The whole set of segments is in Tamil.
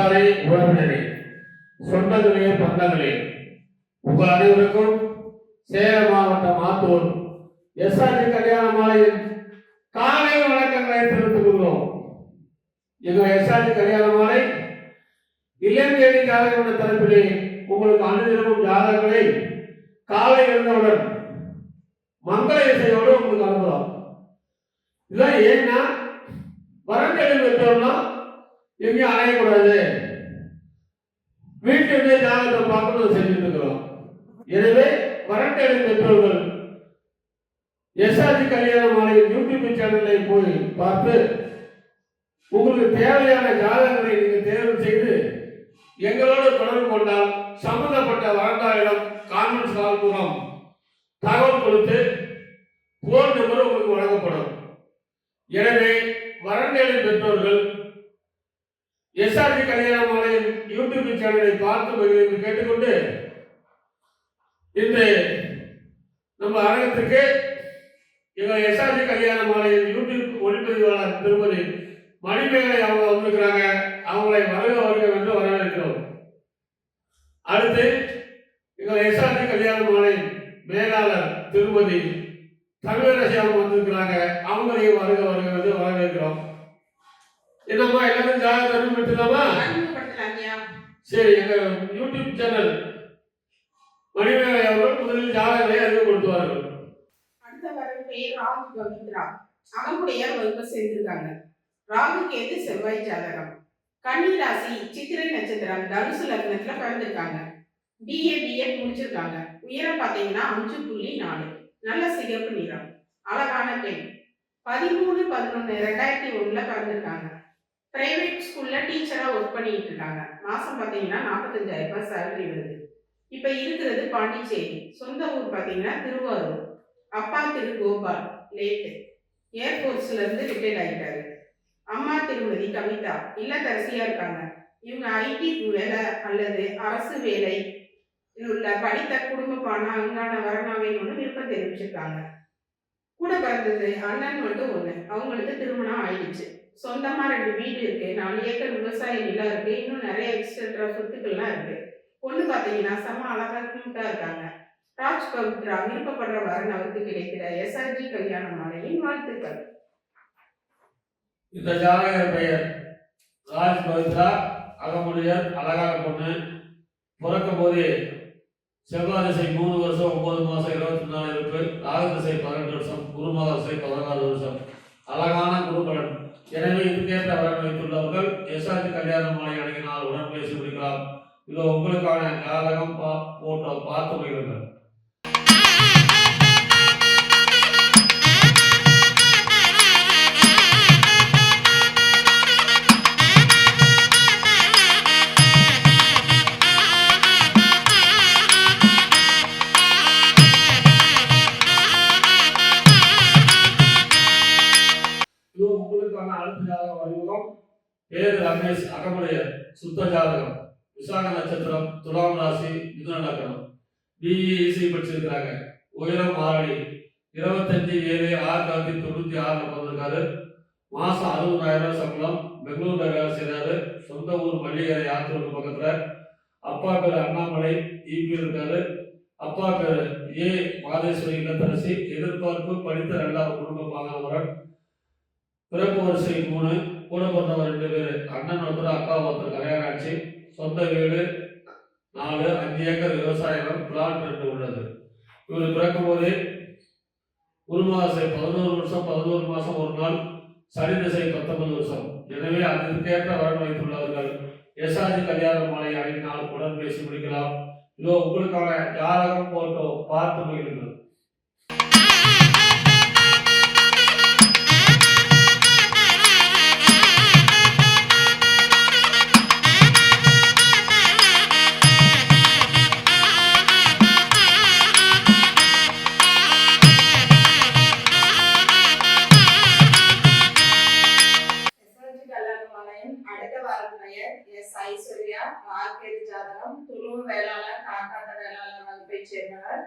உற்றாரே உறவினரே சொந்தங்களே பந்தங்களே உங்கள் அனைவருக்கும் சேலம் மாவட்டம் ஆத்தூர் எஸ்ஆர்ஜி கல்யாண மாலையின் காலை வணக்கங்களை தெரிவித்துக் கொள்கிறோம். எங்கள் எஸ்ஆர்ஜி கல்யாண மாலை இல்லம் தேடி ஜாதகம் தரப்பிலே உங்களுக்கு அனுதினமும் ஜாதகங்களை காலை எழுந்தவுடன் மங்கள இசையோடு உங்களுக்கு அனுப்புகிறோம். இதெல்லாம் ஏன்னா வரன்களில் பெற்றோம்னா எங்கேயும் அலையக்கூடாது, வீட்டிலே ஜாதகத்தை பார்க்கணும் செஞ்சுட்டு இருக்கிறோம். எனவே வரன்களின் பெற்றோர்கள் எஸ்ஆர்ஜி கல்யாண மாலையின் யூடியூப் சேனலை போய் பார்த்து உங்களுக்கு தேவையான ஜாதகங்களை நீங்கள் தேர்வு செய்து எங்களோடு தொடர்பு கொண்டால் சம்பந்தப்பட்ட வரன்தாரிடம் கான்ஃபரன்ஸ் கால் மூலம் தகவல் கொடுத்து போன் நம்பர் உங்களுக்கு வழங்கப்படும். எனவே வரன்களின் பெற்றோர்கள் எஸ்ஆர்ஜி கல்யாண மாலையின் யூடியூப் சேனலை பார்த்து கேட்டுக்கொண்டு இன்று நம்ம அரங்கத்துக்கு எங்கள் எஸ்ஆர்ஜி கல்யாண மாலையின் யூடியூப் ஒளிப்பதிவாளர் திருமதி மணிமேகலை அவங்க வந்திருக்கிறாங்க. அவங்களை வருக வருக என்று வரவேற்கிறோம். அடுத்து எங்கள் எஸ்ஆர்ஜி கல்யாண மாலை மேலாளர் திருமதி தமிழரசி அவங்க வந்திருக்கிறாங்க. அவங்களையும் வருக வருக என்று வரவேற்கிறோம். என்னம்மா எல்லாரும் ஜாதகம் பெற்றுலாமா? சரி, எங்க யூடியூப் சேனல் மணிமேகலை அவர்கள் முதலில் ஜாதகங்களை அறிமுகப்படுத்துவார்கள். அடுத்த வரும் பெயர் ராகு பவித்ரா. அகமுடையார் வகுப்பு சேர்ந்திருக்காங்க. ராகு கேது செவ்வாய் ஜாதகம். கன்னி ராசி, சித்திரை நட்சத்திரம், தனுசு லக்னத்துல பிறந்திருக்காங்க. பிஎட் முடிச்சிருக்காங்க. உயரம் பாத்தீங்கன்னா 5.4. நல்ல சிகப்பு நிறம், அழகான பெண். 13/11/2001 பிறந்திருக்காங்க. பிரைவேட் ஸ்கூல்ல டீச்சரா ஒர்க் பண்ணிட்டு இருக்காங்க. மாசம் பாத்தீங்கன்னா 45,000 சேலரி வருது. இப்ப இருக்கிறது பாண்டிச்சேரி. சொந்த ஊர் பாத்தீங்கன்னா திருவாரூர். அப்பா திரு கோபால் லேட்டு ஏர்போர்ட்ஸ்ல இருந்து ரிட்டையர்ட் ஆகிட்டாரு. அம்மா திருமதி கவிதா இல்லத்தரசியா இருக்காங்க. இவங்க ஐடி வேலை அல்லது அரசு வேலை உள்ள படித்த குடும்ப அங்கான வரனாவேன்னு விருப்பம் தெரிவிச்சிருக்காங்க. கூட பிறந்தது அண்ணன் மட்டும் ஒண்ணு. அவங்களுக்கு திருமணம் ஆயிடுச்சு. சொந்தமா 2 வீடு இருக்கு, 4 ஏக்கர் விவசாய நிலம் இருக்கு, இன்னும் நிறைய எக்ஸ்ட்ரா சொத்துக்கள்லாம் இருக்கு. பொண்ணு பாத்தீங்கன்னா செம்ம அழகா கியூட்டா இருக்காங்க. ராஜ் பவித்ரா விருப்பப்படுற வரன் அவருக்கு கிடைக்கிற எஸ்ஆர்ஜி கல்யாண மாலையின் வாழ்த்துக்கள். இந்த ஜாதகர் பெயர் ராஜ் பவித்ரா. அகமுடையார், அழகான பொண்ணு. பிறக்கும் போதே செவ்வாய் திசை 3 வருஷம் 9 மாசம் 24 இருப்பு, ராகு திசை 12 வருஷம், குருமாத திசை 16 வருஷம். அழகான குருபலன். எனவே இதுக்கேற்ற வரன் வைத்துள்ளவர்கள் எஸ்ஆர்ஜி கல்யாண மாலை அணுகினால் உடன் பேசி முடிக்கலாம். இதோ உங்களுக்கான ஜாதகம் போட்டோ பார்த்து முடியுங்கள். உங்களுக்கான அடுத்த ஜாதகம் அறிமுகம். பேரு ரமேஷ். அகமுடையர். சுத்த ஜாதகம். விசாக நட்சத்திரம், துலாம் ராசி, மிதுன லக்னம். பிஇசி படிச்சிருக்கிறாங்க. உயரம் 6 அடி. 25/7/1996 பிறந்திருக்காரு. மாசம் 60,000 சம்பளம். பெங்களூர்ல வேலை செய்யறாரு. சொந்த ஊர் மல்லிகரை ஆத்தூருக்கு பக்கத்துல. அப்பா பேரு அண்ணாமலை இபி இருக்காரு. அப்பா பேரு ஏ மாதேஸ்வரி இல்லத்தரசி. எதிர்பார்ப்பு படித்த 2வது குடும்ப பாகவரன். பிறப்பு வரிசை 3. கூட பிறந்தவர் 2 பேர். அண்ணன் ஒருத்தர், அக்கா ஒருத்தர். கல்யாணம் ஆச்சு. சொந்த வீடு 4, 5 ஏக்கர் விவசாயம், பிளாட் 2 உள்ளது. இவர் பிறக்கும் போதே குருமாசை 11 வருஷம் 11 மாசம் 1 நாள், சனி திசை 19 வருஷம். எனவே அதற்கேற்ற வரன் வைத்துள்ளவர்கள் எஸ்ஆர்ஜி கல்யாண மாலை அணியினால் உடன் பேசி முடிக்கலாம். இதோ உங்களுக்கான ஜாதகம் போட்டோ பார்த்து முடியுங்கள். சேர்ந்தவர்.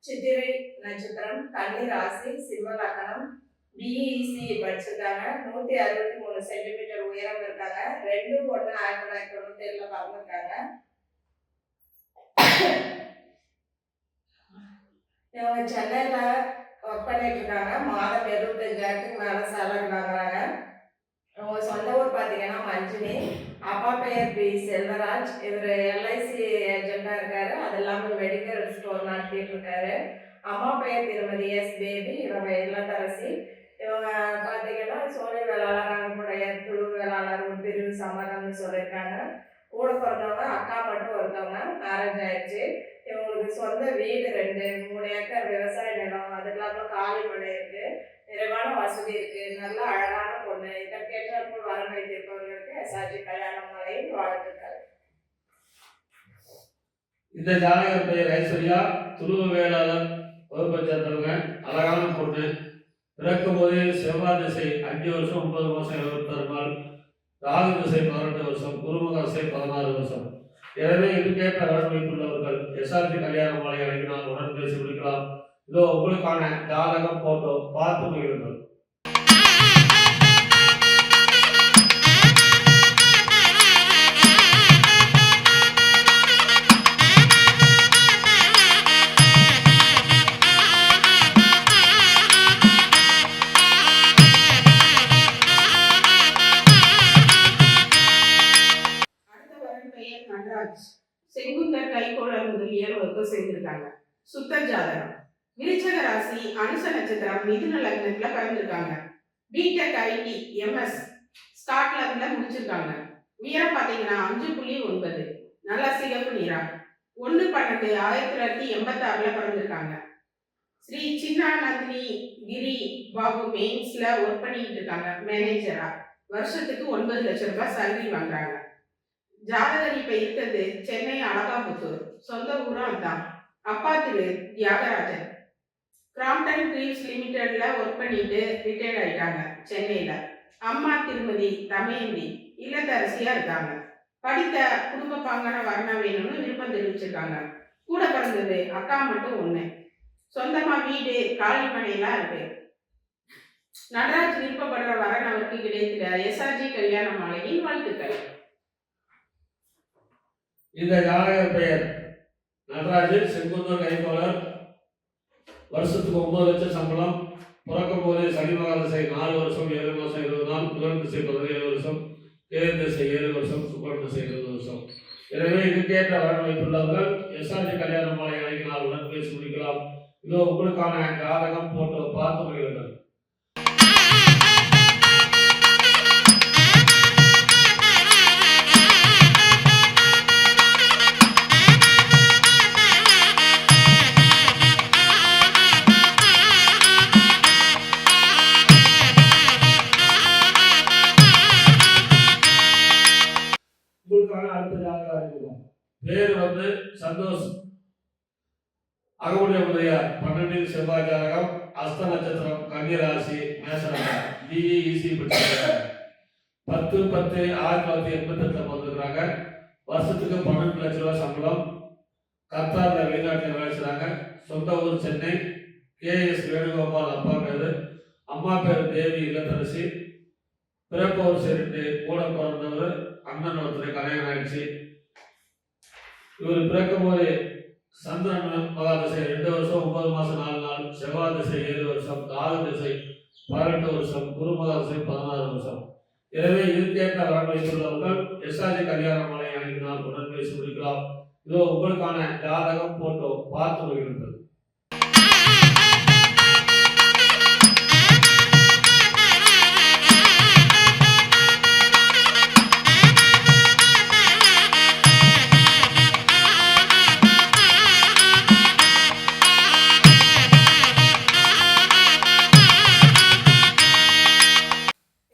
சித்திரை நட்சத்திரம், கன்னி ராசி, சிம்ம லக்னம், பிஇசி படிச்சிருக்காங்க. 163 சென்டிமீட்டர் உயரம் இருக்காங்க. 2/1/1997 பிறந்திருக்காங்க. இவங்க சென்னையில ஒர்க் பண்ணிட்டு இருக்காங்க. மாதம் 75,000க்கு மேல சேலரி வாங்குறாங்க. அவங்க சொந்த ஊர் பார்த்தீங்கன்னா மஞ்சுனி. அப்பா பெயர் பி செல்வராஜ். இவர் எல்ஐசி ஏஜென்ட்டா இருக்காரு. அது இல்லாமல் மெடிக்கல் ஸ்டோர் நடத்திட்டு இருக்காரு. அம்மா பெயர் திருமதி எஸ் பேபி. இவங்க இல்லத்தரசி. இவங்க பார்த்தீங்கன்னா சோலை வேளாளர் அவங்களுடைய குழு வேளாளர் ஒரு பிரிவு சம்மதம்னு சொல்லியிருக்காங்க. கூட பிறந்தவங்க அக்கா மட்டும் ஒருத்தவங்க மேரேஜ் ஆயிடுச்சு. இவங்களுக்கு சொந்த வீடு 3 ஏக்கர் விவசாய நிலம், அது இல்லாமல் காலி மனை இருக்கு. நிறைவான வசதி இருக்கு. நல்ல அழகான பொண்ணு. இதற்கேற்றாற்போல் வரன் வைத்திருப்பவர்களுக்கு எஸ்ஆர்ஜி கல்யாணமாலையும் வாழ்த்துக்கள். இந்த ஜாதகர் பெயர் ஐஸ்வர்யா, துருவ வேளாளர் வகுப்பை சேர்ந்தவங்க. அழகான பொண்ணு. பிறக்கும் போதே செவ்வாய் திசை 5 வருஷம் 9 மாதம் 76 நாள், ராகு திசை 18 வருஷம், குருமுக திசை 16 வருஷம். எனவே இதுக்கேற்ற வரன் வைத்துள்ளவர்கள் எஸ்ஆர்ஜி கல்யாண மாலை அழைக்கினால் உடன் பேசி முடிக்கலாம். இதோ உங்களுக்கான ஜாதகம் போட்டோ பார்த்து மகிழுங்கள். அடுத்த வரன் பெயர் நடராஜ். செங்குந்தர் கைகோளர் முதலியர் ஒர்க்கு செய்திருக்காங்க. சுத்த ஜாதகம். விருச்சக ராசி, அனுச நட்சத்திரம், மிதுன லக்னத்துல பிறந்திருக்காங்க. பிடெக் ஐடி எம்எஸ் ஸ்காட்லாந்துல முடிச்சிருக்காங்க. உயரம் பார்த்தீங்கன்னா 5.9. நல்ல சிகப்பு நிறம். 1/12/1986 பிறந்திருக்காங்க. ஸ்ரீ சின்னானந்தினி கிரி பாபு மெயின்ஸ்ல ஒர்க் பண்ணிட்டு இருக்காங்க மேனேஜரா. வருஷத்துக்கு 9 லட்சம் ரூபாய் சேலரி வாங்குறாங்க. ஜாதகர் இப்ப இருக்கிறது சென்னை அழகாபுத்தூர். சொந்த ஊரும் அதான். அப்பா திரு தியாகராஜன். கிராம்டன் கிரீவ்ஸ் லிமிடெட்ல ஒர்க் பண்ணிட்டு ரிட்டையர்ட் ஆயிட்டாங்க சென்னையில. அம்மா திருமதி தமயந்தி இல்லத்தரசியா இருக்காங்க. படித்த குடும்ப பாங்கான வரணம் வேணும்னு விருப்பம் தெரிவிச்சிருக்காங்க. கூட பிறந்தது அக்கா மட்டும் 1. சொந்தமா வீடு காலி மனையெல்லாம் இருக்கு. நடராஜ் விருப்பப்படுற வரன் அவருக்கு கிடைத்திட எஸ்ஆர்ஜி கல்யாண மாலையின் வாழ்த்துக்கள். இந்த ஜாதகர் பெயர் நடராஜ், செங்குந்தர் கைகோளர். வருஷத்துக்கு 9 லட்சம் சம்பளம். பிறக்கும் போதே சனி மகா திசை 4 வருஷம் 7 மாதம் 20 நாள், புதன் திசை 17 வருஷம், கேது திசை 7 வருஷம், சுக்கிரன் திசை 20 வருஷம். எனவே இதுக்கேற்ற வரன் வைத்துள்ளவர்கள் எஸ்ஆர்ஜி கல்யாண மாலை அழைக்கினால் உடன் பேசி முடிக்கலாம். இதோ உங்களுக்கான ஜாதகம் போட்டோ பார்த்து மகிழுங்கள். உங்களுக்கான அடுத்த ஜாதகம் அறிமுகம். பேர் சந்தோஷ். அகமுடைய முதலியார். 12 செவ்வாய் ஜாதகம். அஸ்த நட்சத்திரம், கன்னி ராசி, மேஷராசி. பிஇசி படிச்சிருக்காங்க. 10/10/1988 பிறந்திருக்கிறாங்க. வருஷத்துக்கு 12 லட்சம் ரூபாய் சம்பளம். கத்தார்ல வெளிநாட்டில் வேலை செய்றாங்க. சொந்த ஊர் சென்னை. கேஎஸ் வேணுகோபால் அப்பா பேரு. அம்மா பேர் தேவி இல்லத்தரசி. பிறப்பு வருஷம் 2. கூட பிறந்தவர் அண்ணன் ஒருத்தர் கல்யாணம் ஆயிடுச்சு. இவர் பிறக்கும் போது சந்திரன் மகா திசை 2 வருஷம் 9 மாதம் 4 நாள், செவ்வாய் திசை 7 வருஷம், ராகு திசை 18 வருஷம், குருமகா திசை 16 வருஷம். எனவே இதுக்கேற்ற வரன் வைத்துள்ளவர்கள் எஸ்ஆர்ஜி கல்யாண மாலை அழைக்கினால் உடன் பேசி முடிக்கலாம். இதோ உங்களுக்கான ஜாதகம் போட்டோ பார்த்து மகிழுங்கள்.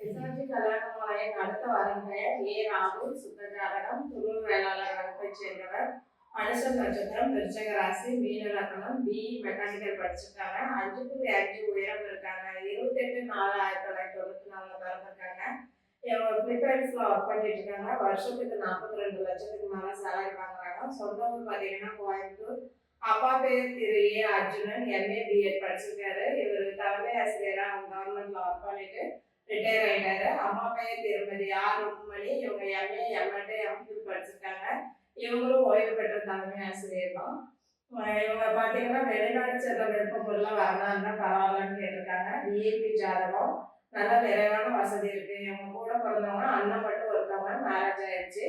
எஸ்ஆர்ஜி கல்யாண மாலையின் அடுத்த வரன் பெயர் ஏ ராகுல். சுத்த ஜாதகம். துருவ வேளாளர் வகுப்பை சேர்ந்தவர். அனுசம் நட்சத்திரம், விருச்சக ராசி, மீன லக்னம். பிஇ மெக்கானிக்கல் படிச்சிருக்காங்க. 5.5 உயரம் இருக்காங்க. 28/4/1994 பிறந்திருக்காங்க. இவங்க பிலிப்பைன்ஸ்ல ஒர்க் பண்ணிட்டு இருக்காங்க. வருஷத்துக்கு 42 லட்சத்துக்கு மேல சேலரி வாங்குறாங்க. சொந்த ஊர் பார்த்தீங்கன்னா கோயம்புத்தூர். அப்பா பேர் திரு ஏ அர்ஜுனன், எம்ஏ பிஎட் படிச்சிருக்காரு. இவர் தலைமை ஆசிரியராக கவர்மெண்ட்ல ஒர்க் பண்ணிட்டு ரிட்டையர் ஆயிட்டாரு. அம்மா பேர் திருமதி ஆர் ருக்மணி, இவங்க எம்ஏ எம்எட் எம்ஃபில் படிச்சிருக்காங்க. இவங்களும் ஓய்வு பெற்ற தலைமை ஆசிரியர் தான். இவங்க பார்த்தீங்கன்னா வெளிநாடு செல்ல விருப்பமுள்ள வரலாறுனா பரவாயில்லன்னு கேட்டிருக்காங்க. விஐபி ஜாதகம், நல்ல நிறைவான வசதி இருக்கு. இவங்க கூட பிறந்தவங்க அண்ணன் மட்டும் ஒருத்தவங்க, மேரேஜ் ஆயிடுச்சு.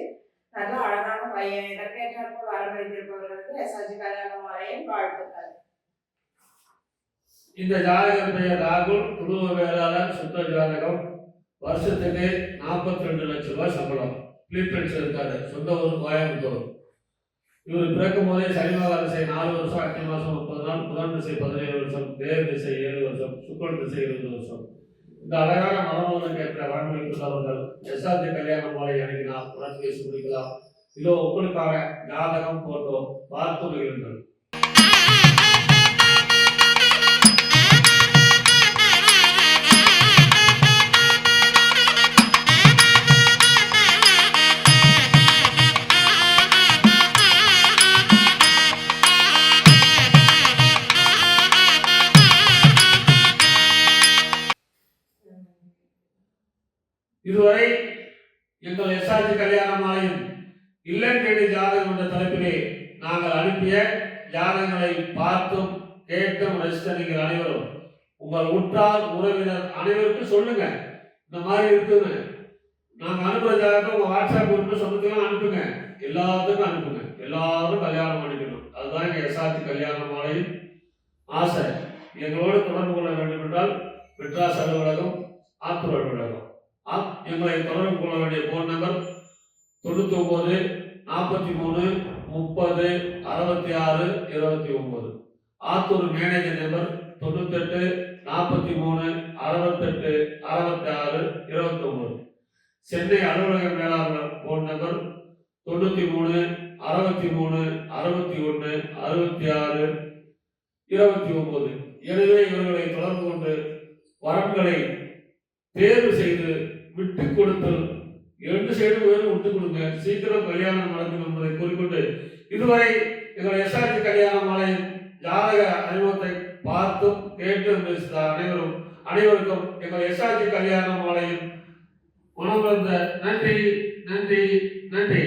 நல்ல அழகான பையன். இதற்கேற்றாற்போல் வர வைத்திருப்பவர்களுக்கு எஸ்ஆர்ஜி கல்யாணமாலையும் வாழ்த்துக்கள். இந்த ஜாதகர் பெயர் ராகுல், குடும்ப வேளாளர், சுத்த ஜாதகம், வருஷத்துக்கு 42 லட்சம் ரூபாய் சம்பளம், பிலிப்பைன்ஸ் இருக்காரு, சொந்த ஊர் கோயம்புத்தூர். இவர் பிறக்கும் போதே சனிமகா திசை 4 வருஷம், அக்னி மாசம் 30 நாள், புதன் திசை 17 வருஷம், தேவ திசை 7 வருஷம், சுக்கரன் திசை 20 வருஷம். இந்த அழகான மனோதனுக்கு ஏற்ற வாழ்க்கைக்குள்ளவர்கள் எஸ்ஆர்ஜி கல்யாண மாலை அணுகினால் உடல் பேசி முடிக்கலாம். இதோ உங்களுக்காக ஜாதகம் போட்டோ பார்த்து மகிழுங்கள். இதுவரை எங்கள் எஸ்ஆர்ஜி கல்யாண மாலையின் இல்லம் தேடி ஜாதகம் என்ற தலைப்பிலே நாங்கள் அனுப்பிய ஜாதகங்களை பார்த்தும் கேட்டும் ரசித்த நீங்கள் அனைவரும் உங்கள் உற்றார் உறவினர் அனைவருக்கும் சொல்லுங்க, இந்த மாதிரி இருக்குங்க, நாங்கள் அனுப்புற ஜாதகம் உங்க வாட்ஸ்அப் குரூப்ல சொந்தத்துலாம் அனுப்புங்க, எல்லாத்துக்கும் அனுப்புங்க, எல்லாரும் கல்யாணம் பண்ணிக்கணும். அதுதான் எங்க எஸ்ஆர்ஜி கல்யாண மாலையின் ஆசை. எங்களோடு தொடர்பு கொள்ள வேண்டும் என்றால் மெட்ராஸ் அலுவலகம், ஆத்தூர் அலுவலகம். எங்களை தொடர்பு கொள்ள வேண்டிய phone number 99 43 30 66 29. Attur manager number 98 43 68 66 29. Chennai அலுவலக மேலாளர் போன் நம்பர் 93 63 61 66 29. எனவே இவர்களை தொடர்பு கொண்டு வரன்களை தேர்வு செய்து விட்டு கொடுத்தல், 2 சைடும் பேரும் விட்டு கொடுங்க, சீக்கிரம் கல்யாணம் நடக்கும் என்பதை கூறிக்கொண்டு இதுவரை எங்கள் எஸ்ஆர்ஜி கல்யாண மாலை ஜாதக அறிமுகத்தை பார்த்தும் கேட்டும் பேசிய அனைவருக்கும் எங்கள் எஸ்ஆர்ஜி கல்யாண மாலையின் மனமார்ந்த நன்றி நன்றி நன்றி.